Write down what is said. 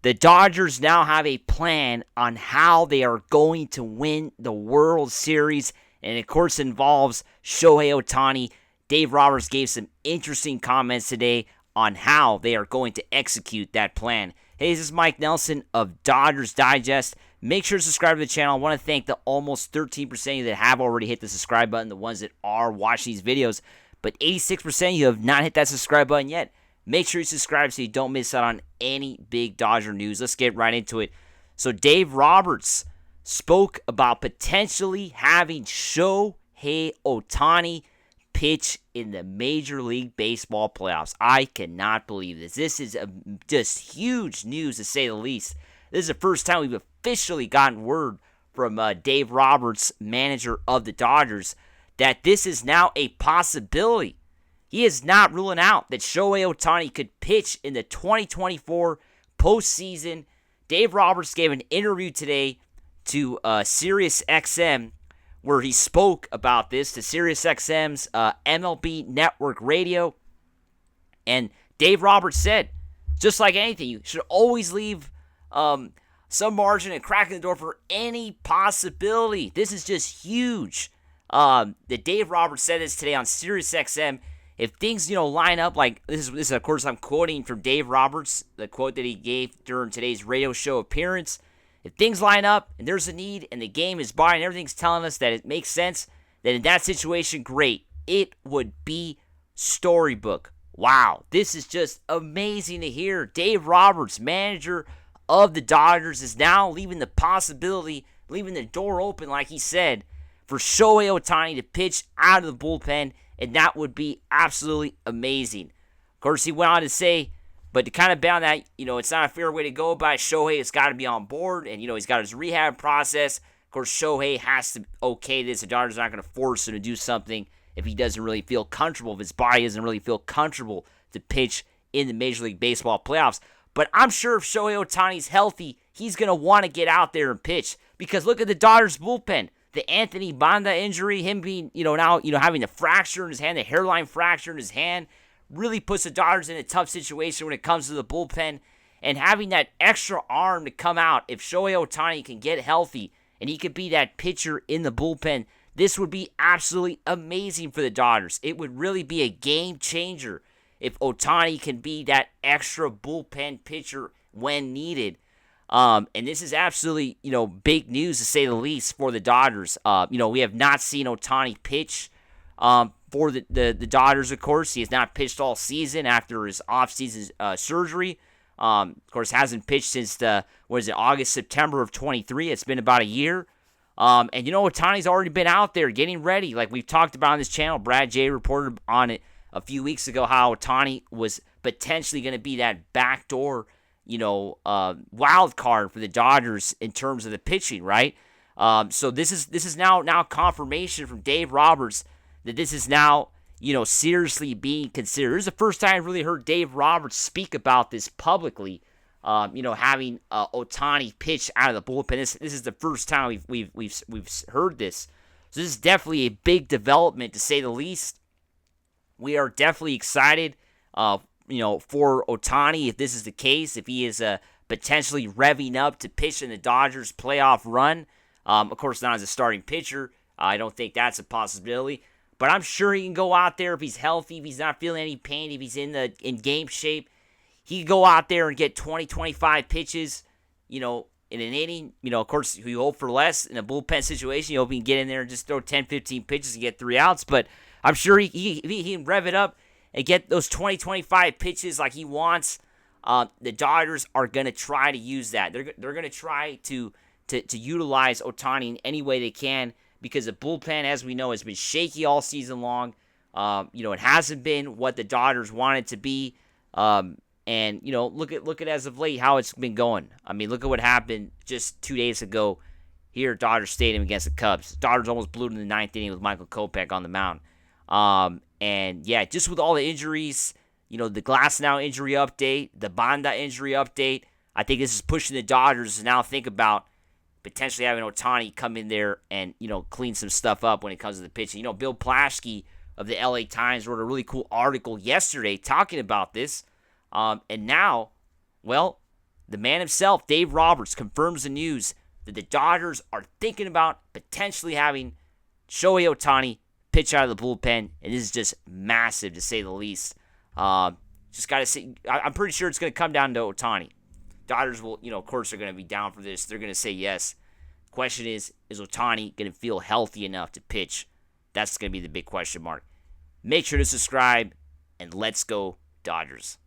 The Dodgers now have a plan on how they are going to win the World Series, and of course involves Shohei Ohtani. Dave Roberts gave some interesting comments today on how they are going to execute that plan. Hey, this is Mike Nelson of Dodgers Digest. Make sure to subscribe to the channel. I want to thank the almost 13% of you that have already hit the subscribe button, the ones that are watching these videos, but 86% of you have not hit that subscribe button yet. Make sure you subscribe so you don't miss out on any big Dodger news. Let's get right into it. So Dave Roberts spoke about potentially having Shohei Ohtani pitch in the Major League Baseball playoffs. I cannot believe this. This is just huge news, to say the least. This is the first time we've officially gotten word from Dave Roberts, manager of the Dodgers, that this is now a possibility. He is not ruling out that Shohei Ohtani could pitch in the 2024 postseason. Dave Roberts gave an interview today to Sirius XM where he spoke about this, to Sirius XM's MLB Network Radio. And Dave Roberts said, just like anything, you should always leave some margin and crack in the door for any possibility. This is just huge. That Dave Roberts said this today on Sirius XM. If things, line up like this is of course I'm quoting from Dave Roberts, the quote that he gave during today's radio show appearance. If things line up and there's a need and the game is by and everything's telling us that it makes sense, then in that situation, great. It would be storybook. Wow, this is just amazing to hear. Dave Roberts, manager of the Dodgers, is now leaving the door open, like he said, for Shohei Ohtani to pitch out of the bullpen, and that would be absolutely amazing. Of course, he went on to say, but to kind of bound that, it's not a fair way to go about it. Shohei has got to be on board, and, he's got his rehab process. Of course, Shohei has to okay this. The Dodgers are not going to force him to do something if he doesn't really feel comfortable, if his body doesn't really feel comfortable to pitch in the Major League Baseball playoffs. But I'm sure if Shohei Ohtani's healthy, he's going to want to get out there and pitch, because look at the Dodgers bullpen. The Anthony Banda injury, him being, now, having a fracture in his hand, the hairline fracture in his hand, really puts the Dodgers in a tough situation when it comes to the bullpen. And having that extra arm to come out, if Shohei Ohtani can get healthy and he could be that pitcher in the bullpen, this would be absolutely amazing for the Dodgers. It would really be a game changer if Ohtani can be that extra bullpen pitcher when needed. And this is absolutely, big news, to say the least, for the Dodgers. We have not seen Ohtani pitch for the Dodgers, of course. He has not pitched all season after his offseason surgery. Of course, hasn't pitched since August, September of 23. It's been about a year. And, Ohtani's already been out there getting ready. Like we've talked about on this channel, Brad J reported on it a few weeks ago how Ohtani was potentially going to be that backdoor wild card for the Dodgers in terms of the pitching, right? So this is now confirmation from Dave Roberts that this is now, seriously being considered. This is the first time I've really heard Dave Roberts speak about this publicly. Having Ohtani pitch out of the bullpen. This is the first time we've heard this. So this is definitely a big development, to say the least. We are definitely excited. For Ohtani, if this is the case, if he is potentially revving up to pitch in the Dodgers' playoff run. Of course, not as a starting pitcher. I don't think that's a possibility. But I'm sure he can go out there if he's healthy, if he's not feeling any pain, if he's in game shape. He can go out there and get 20, 25 pitches, in an inning. Of course, you hope for less in a bullpen situation. You hope he can get in there and just throw 10, 15 pitches and get 3 outs. But I'm sure he can rev it up and get those 20, 25 pitches like he wants. The Dodgers are going to try to use that. They're going to try to utilize Ohtani in any way they can, because the bullpen, as we know, has been shaky all season long. It hasn't been what the Dodgers want it to be. And look at as of late how it's been going. I mean, look at what happened just 2 days ago here at Dodger Stadium against the Cubs. Dodgers almost blew it in the 9th inning with Michael Kopech on the mound. And yeah, just with all the injuries, the Glasnow injury update, the Banda injury update, I think this is pushing the Dodgers to now think about potentially having Ohtani come in there and, clean some stuff up when it comes to the pitching. Bill Plaschke of the LA Times wrote a really cool article yesterday talking about this. And now, well, the man himself, Dave Roberts, confirms the news that the Dodgers are thinking about potentially having Shohei Ohtani pitch out of the bullpen, and this is just massive to say the least. Just got to see. I'm pretty sure it's going to come down to Ohtani. Dodgers will, of course, are going to be down for this. They're going to say yes. Question is Ohtani going to feel healthy enough to pitch? That's going to be the big question mark. Make sure to subscribe, and let's go Dodgers.